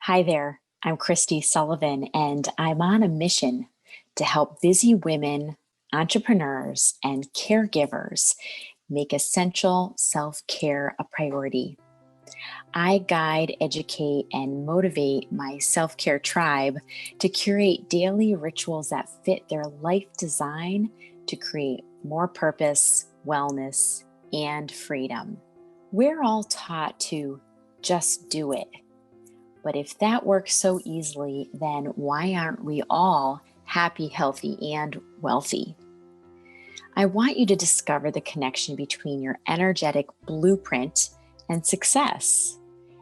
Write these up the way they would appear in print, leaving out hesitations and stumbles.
Hi there, I'm Kristi Sullivan, and I'm on a mission to help busy women, entrepreneurs, and caregivers make essential self care a priority. I guide, educate, and motivate my self care tribe to curate daily rituals that fit their life design to create more purpose, wellness, and freedom. We're all taught to just do it. But if that works so easily, then why aren't we all happy, healthy, and wealthy? I want you to discover the connection between your energetic blueprint and success,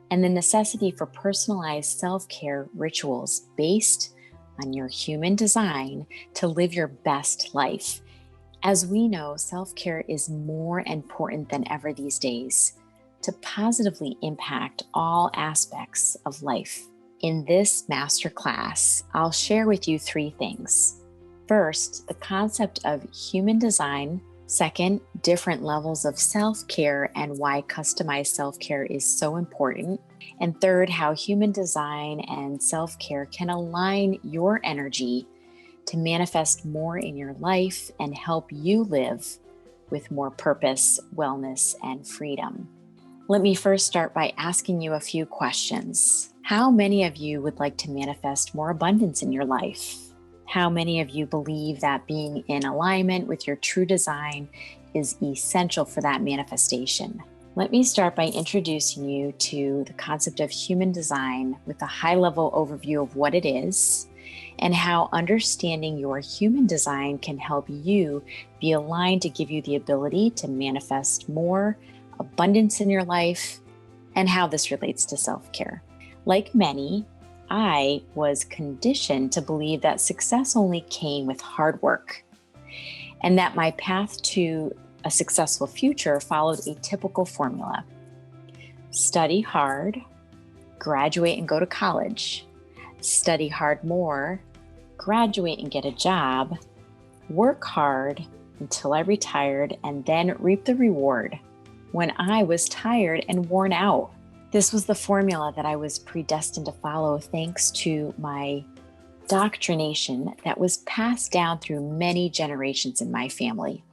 and the necessity for personalized self-care rituals based on your human design to live your best life. As we know, self-care is more important than ever these days to positively impact all aspects of life. In this masterclass, I'll share with you 3 things. First, the concept of human design. Second, different levels of self-care and why customized self-care is so important. And third, how human design and self-care can align your energy to manifest more in your life and help you live with more purpose, wellness, and freedom. Let me first start by asking you a few questions. How many of you would like to manifest more abundance in your life? How many of you believe that being in alignment with your true design is essential for that manifestation? Let me start by introducing you to the concept of human design with a high-level overview of what it is and how understanding your human design can help you be aligned to give you the ability to manifest more abundance in your life, and how this relates to self-care. Like many, I was conditioned to believe that success only came with hard work, and that my path to a successful future followed a typical formula. Study hard, graduate and go to college, study hard more, graduate and get a job, work hard until I retired, and then reap the reward when I was tired and worn out. This was the formula that I was predestined to follow thanks to my doctrination that was passed down through many generations in my family,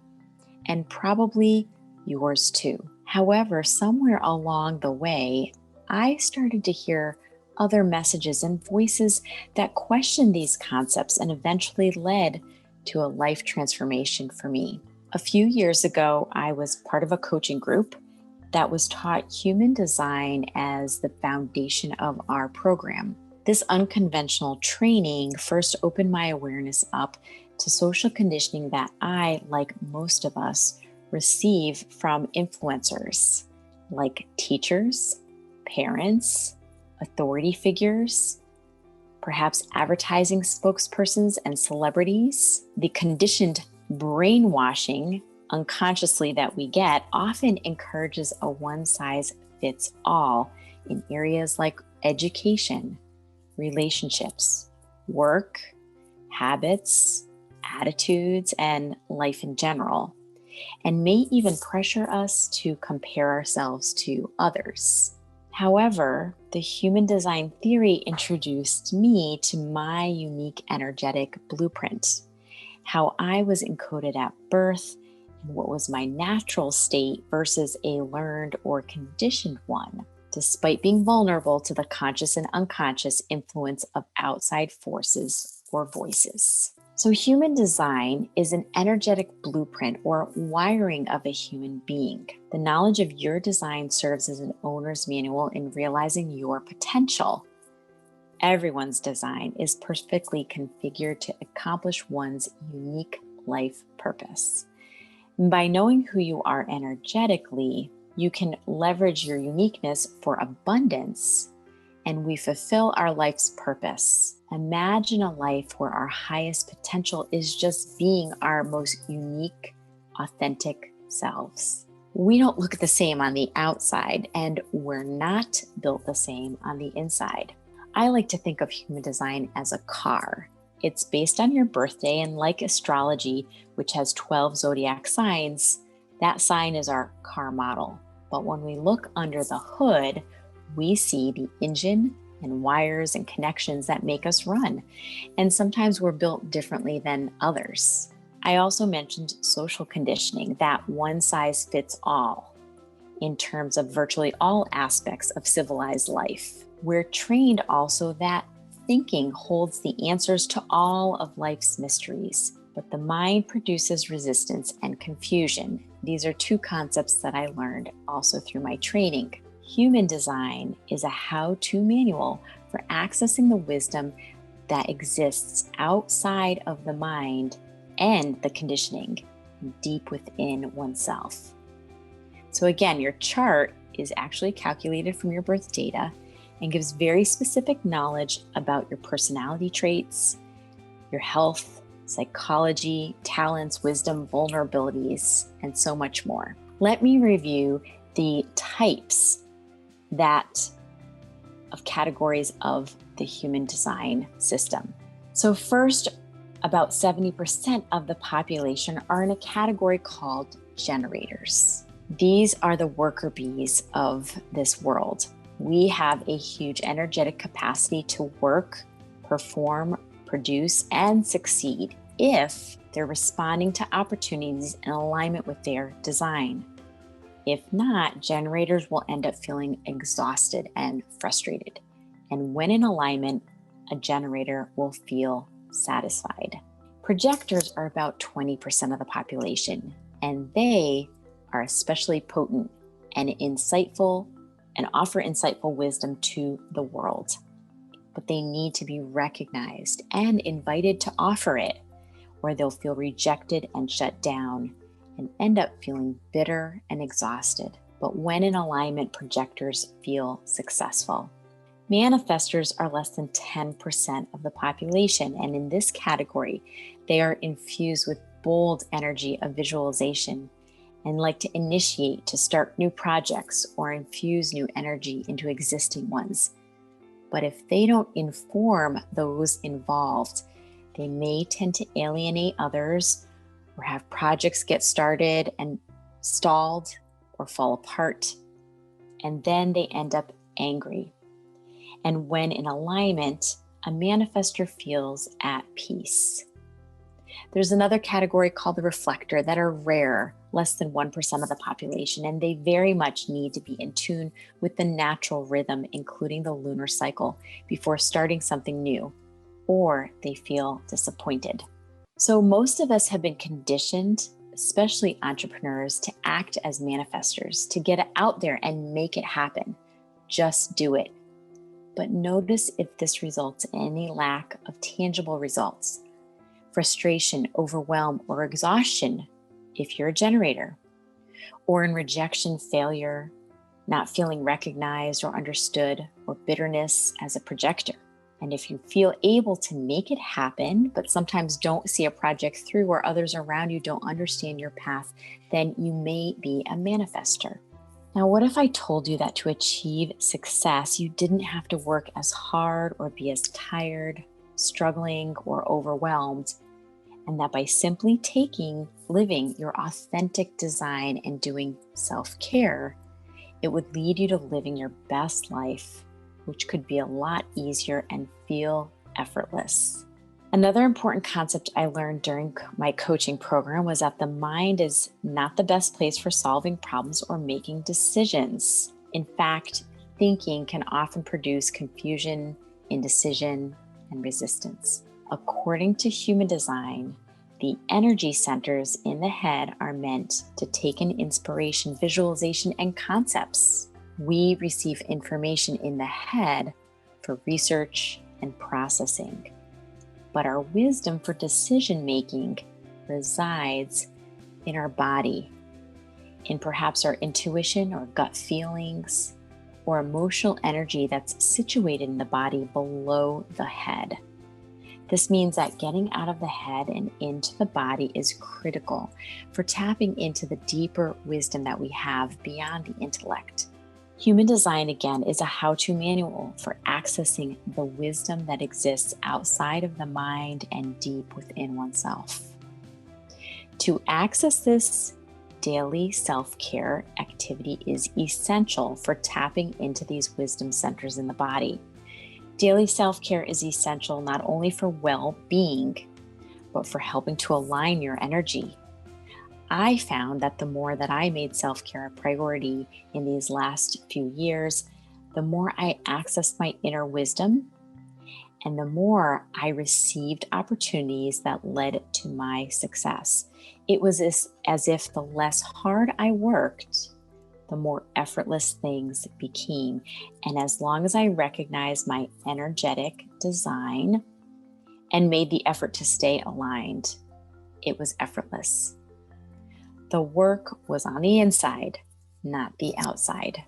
and probably yours too. However, somewhere along the way, I started to hear other messages and voices that questioned these concepts and eventually led to a life transformation for me. A few years ago, I was part of a coaching group that was taught human design as the foundation of our program. This unconventional training first opened my awareness up to social conditioning that I, like most of us, receive from influencers like teachers, parents, authority figures, perhaps advertising spokespersons and celebrities. The conditioned brainwashing unconsciously that we get often encourages a one-size-fits-all in areas like education, relationships, work, habits, attitudes, and life in general, and may even pressure us to compare ourselves to others. However, the human design theory introduced me to my unique energetic blueprint, how I was encoded at birth, and what was my natural state versus a learned or conditioned one, despite being vulnerable to the conscious and unconscious influence of outside forces or voices. So human design is an energetic blueprint or wiring of a human being. The knowledge of your design serves as an owner's manual in realizing your potential. Everyone's design is perfectly configured to accomplish one's unique life purpose. By knowing who you are energetically, you can leverage your uniqueness for abundance, and we fulfill our life's purpose. Imagine a life where our highest potential is just being our most unique, authentic selves. We don't look the same on the outside, and we're not built the same on the inside. I like to think of human design as a car. It's based on your birthday, and like astrology, which has 12 zodiac signs, that sign is our car model. But when we look under the hood, we see the engine, and wires and connections that make us run. And sometimes we're built differently than others. I also mentioned social conditioning, that one size fits all in terms of virtually all aspects of civilized life. We're trained also that thinking holds the answers to all of life's mysteries, but the mind produces resistance and confusion. These are two concepts that I learned also through my training. Human design is a how-to manual for accessing the wisdom that exists outside of the mind and the conditioning deep within oneself. So again, your chart is actually calculated from your birth data and gives very specific knowledge about your personality traits, your health, psychology, talents, wisdom, vulnerabilities, and so much more. Let me review the types of categories of the human design system. So first, about 70% of the population are in a category called generators. These are the worker bees of this world. We have a huge energetic capacity to work, perform, produce, and succeed if they're responding to opportunities in alignment with their design. If not, generators will end up feeling exhausted and frustrated. And when in alignment, a generator will feel satisfied. Projectors are about 20% of the population, and they are especially potent and insightful and offer insightful wisdom to the world. But they need to be recognized and invited to offer it, or they'll feel rejected and shut down and end up feeling bitter and exhausted. But when in alignment, projectors feel successful. Manifestors are less than 10% of the population, and in this category, they are infused with bold energy of visualization and like to initiate, to start new projects or infuse new energy into existing ones. But if they don't inform those involved, they may tend to alienate others or have projects get started and stalled or fall apart, and then they end up angry. And when in alignment, a manifestor feels at peace. There's another category called the reflector that are rare, less than 1% of the population, and they very much need to be in tune with the natural rhythm, including the lunar cycle, before starting something new, or they feel disappointed. So most of us have been conditioned, especially entrepreneurs, to act as manifestors, to get it out there and make it happen. Just do it. But notice if this results in any lack of tangible results, frustration, overwhelm, or exhaustion if you're a generator, or in rejection, failure, not feeling recognized or understood, or bitterness as a projector. And if you feel able to make it happen, but sometimes don't see a project through or others around you don't understand your path, then you may be a manifestor. Now, what if I told you that to achieve success, you didn't have to work as hard or be as tired, struggling, or overwhelmed, and that by simply living your authentic design and doing self-care, it would lead you to living your best life, which could be a lot easier and feel effortless. Another important concept I learned during my coaching program was that the mind is not the best place for solving problems or making decisions. In fact, thinking can often produce confusion, indecision, and resistance. According to human design, the energy centers in the head are meant to take in inspiration, visualization, and concepts. We receive information in the head for research and processing. But our wisdom for decision making resides in our body, in perhaps our intuition or gut feelings, or emotional energy that's situated in the body below the head. This means that getting out of the head and into the body is critical for tapping into the deeper wisdom that we have beyond the intellect. Human design, again, is a how-to manual for accessing the wisdom that exists outside of the mind and deep within oneself. To access this daily self-care activity is essential for tapping into these wisdom centers in the body. Daily self-care is essential not only for well-being, but for helping to align your energy. I found that the more that I made self-care a priority in these last few years, the more I accessed my inner wisdom and the more I received opportunities that led to my success. It was as if the less hard I worked, the more effortless things became. And as long as I recognized my energetic design and made the effort to stay aligned, it was effortless. The work was on the inside, not the outside.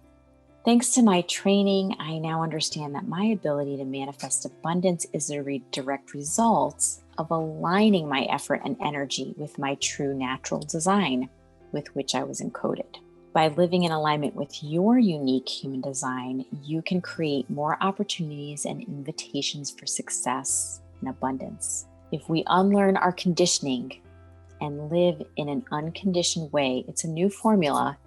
Thanks to my training, I now understand that my ability to manifest abundance is a direct result of aligning my effort and energy with my true natural design with which I was encoded. By living in alignment with your unique human design, you can create more opportunities and invitations for success and abundance. If we unlearn our conditioning and live in an unconditioned way, it's a new formula,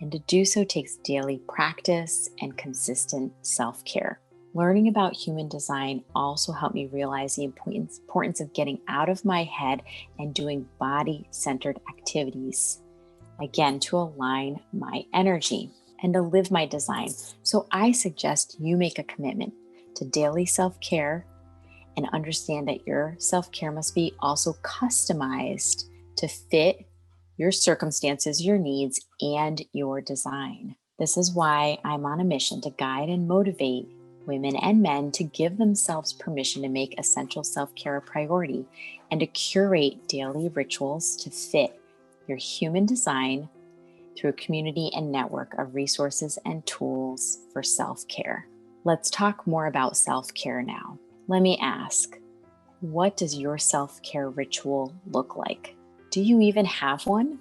and to do so takes daily practice and consistent self-care. Learning about human design also helped me realize the importance of getting out of my head and doing body-centered activities, again, to align my energy and to live my design. So I suggest you make a commitment to daily self-care and understand that your self-care must be also customized to fit your circumstances, your needs, and your design. This is why I'm on a mission to guide and motivate women and men to give themselves permission to make essential self-care a priority and to curate daily rituals to fit your human design through a community and network of resources and tools for self-care. Let's talk more about self-care now. Let me ask, what does your self-care ritual look like? Do you even have one?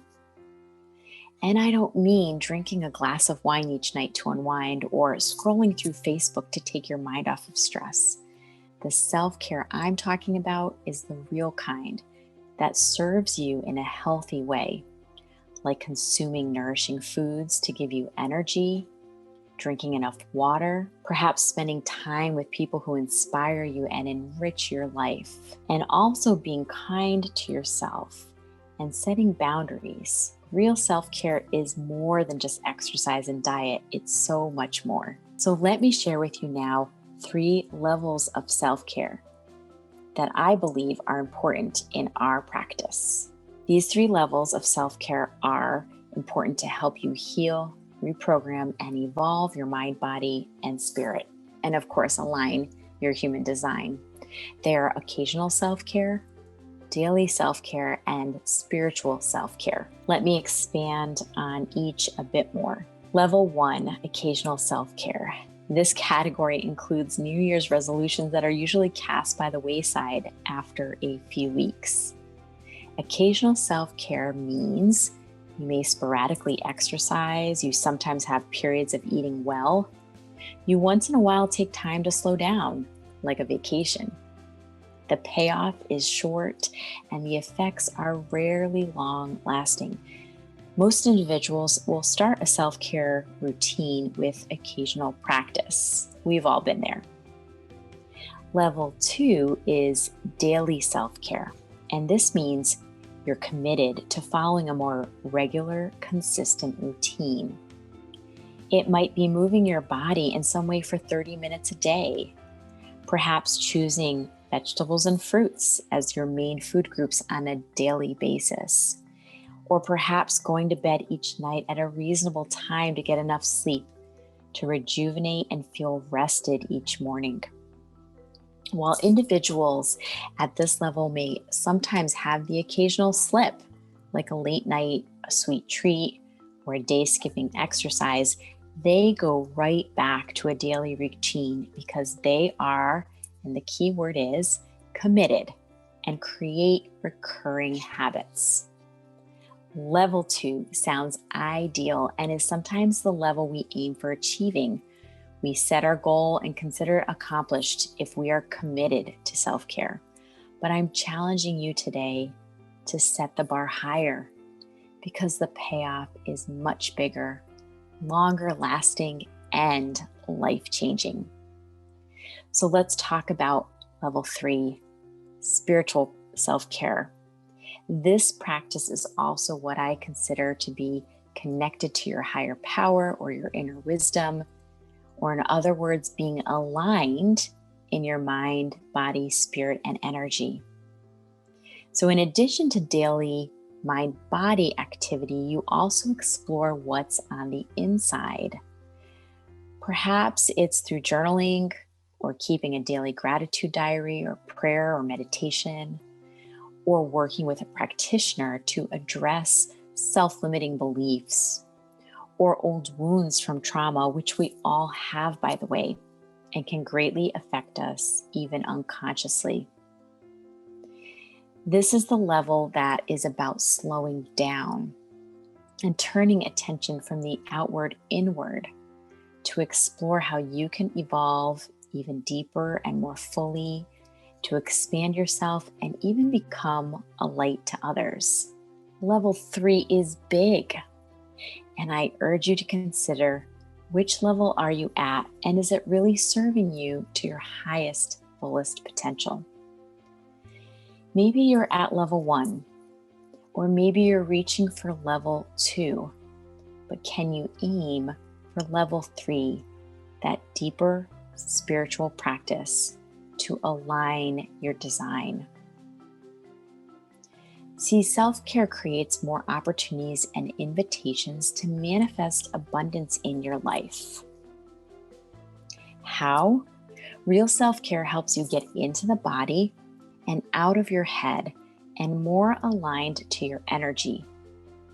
And I don't mean drinking a glass of wine each night to unwind or scrolling through Facebook to take your mind off of stress. The self-care I'm talking about is the real kind that serves you in a healthy way, like consuming nourishing foods to give you energy, drinking enough water, perhaps spending time with people who inspire you and enrich your life, and also being kind to yourself and setting boundaries. Real self-care is more than just exercise and diet. It's so much more. So let me share with you now 3 levels of self-care that I believe are important in our practice. These 3 levels of self-care are important to help you heal, reprogram, and evolve your mind, body, and spirit. And of course, align your human design. They are occasional self-care, daily self-care, and spiritual self-care. Let me expand on each a bit more. Level 1, occasional self-care. This category includes New Year's resolutions that are usually cast by the wayside after a few weeks. Occasional self-care means you may sporadically exercise, you sometimes have periods of eating well, you once in a while take time to slow down, like a vacation. The payoff is short and the effects are rarely long-lasting. Most individuals will start a self-care routine with occasional practice. We've all been there. Level 2 is daily self-care, and this means you're committed to following a more regular, consistent routine. It might be moving your body in some way for 30 minutes a day, perhaps choosing vegetables and fruits as your main food groups on a daily basis, or perhaps going to bed each night at a reasonable time to get enough sleep to rejuvenate and feel rested each morning. While individuals at this level may sometimes have the occasional slip, like a late night, a sweet treat, or a day skipping exercise, they go right back to a daily routine because they are, and the key word is, committed and create recurring habits. Level 2 sounds ideal and is sometimes the level we aim for achieving. We set our goal and consider it accomplished if we are committed to self-care. But I'm challenging you today to set the bar higher because the payoff is much bigger, longer lasting, and life-changing. So let's talk about level 3, spiritual self-care. This practice is also what I consider to be connected to your higher power or your inner wisdom, or in other words, being aligned in your mind, body, spirit, and energy. So in addition to daily mind-body activity, you also explore what's on the inside. Perhaps it's through journaling or keeping a daily gratitude diary or prayer or meditation, or working with a practitioner to address self-limiting beliefs or old wounds from trauma, which we all have, by the way, and can greatly affect us even unconsciously. This is the level that is about slowing down and turning attention from the outward inward to explore how you can evolve even deeper and more fully, to expand yourself and even become a light to others. Level 3 is big, and I urge you to consider which level are you at, and is it really serving you to your highest, fullest potential? Maybe you're at level 1, or maybe you're reaching for level 2, but can you aim for level 3, that deeper spiritual practice to align your design? See, self-care creates more opportunities and invitations to manifest abundance in your life. How? Real self-care helps you get into the body and out of your head and more aligned to your energy,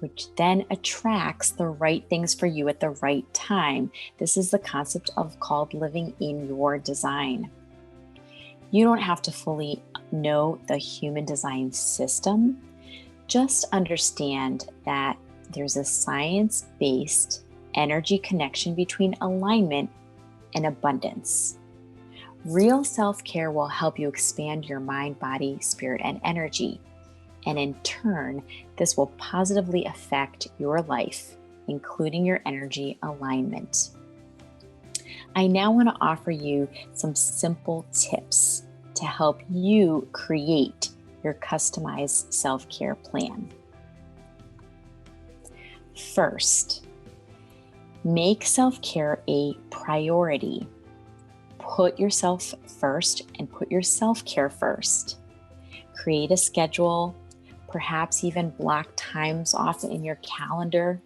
which then attracts the right things for you at the right time. This is the concept called living in your design. You don't have to fully know the human design system. Just understand that there's a science-based energy connection between alignment and abundance. Real self-care will help you expand your mind, body, spirit, and energy. And in turn, this will positively affect your life, including your energy alignment. I now want to offer you some simple tips to help you create your customized self-care plan. First, make self-care a priority. Put yourself first and put your self-care first. Create a schedule, perhaps even block times off in your calendar.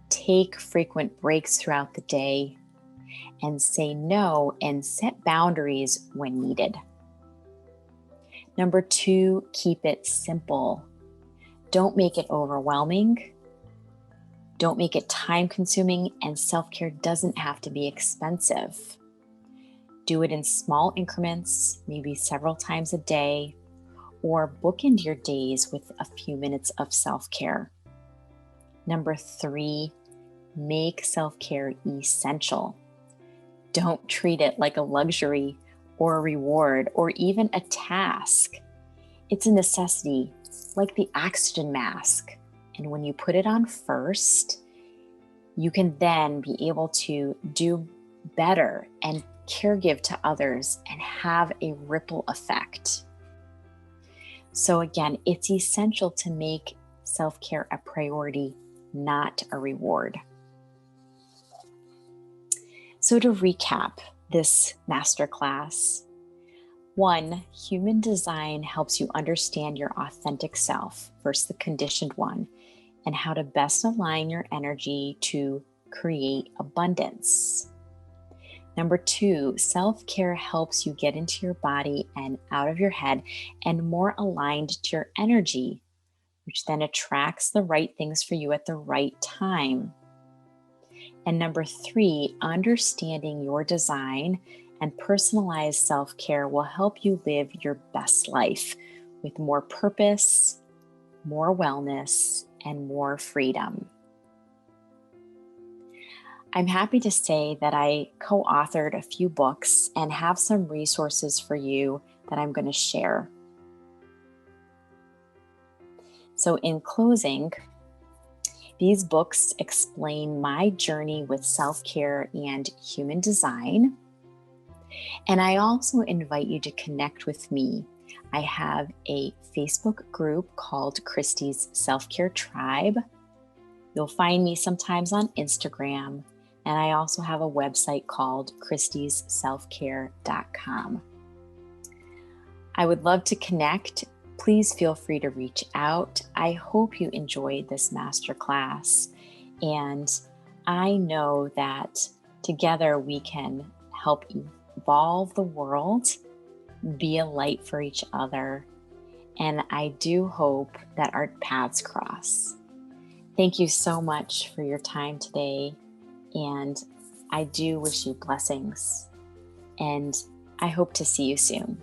Take frequent breaks throughout the day and say no and set boundaries when needed. Number 2, keep it simple. Don't make it overwhelming. Don't make it time-consuming, and self-care doesn't have to be expensive. Do it in small increments, maybe several times a day, or bookend your days with a few minutes of self-care. Number 3, make self-care essential. Don't treat it like a luxury or a reward or even a task. It's a necessity, like the oxygen mask. And when you put it on first, you can then be able to do better and caregive to others and have a ripple effect. So again, it's essential to make self-care a priority, not a reward. So to recap this masterclass, 1, human design helps you understand your authentic self versus the conditioned one, and how to best align your energy to create abundance. Number 2, self-care helps you get into your body and out of your head and more aligned to your energy, which then attracts the right things for you at the right time. And number 3, understanding your design and personalized self-care will help you live your best life with more purpose, more wellness, and more freedom. I'm happy to say that I co-authored a few books and have some resources for you that I'm going to share. So in closing, these books explain my journey with self-care and human design. And I also invite you to connect with me. I have a Facebook group called Kristi's Self-Care Tribe. You'll find me sometimes on Instagram, and I also have a website called kristisselfcare.com. I would love to connect. Please feel free to reach out. I hope you enjoyed this masterclass, and I know that together we can help evolve the world, be a light for each other, and I do hope that our paths cross. Thank you so much for your time today, and I do wish you blessings, and I hope to see you soon.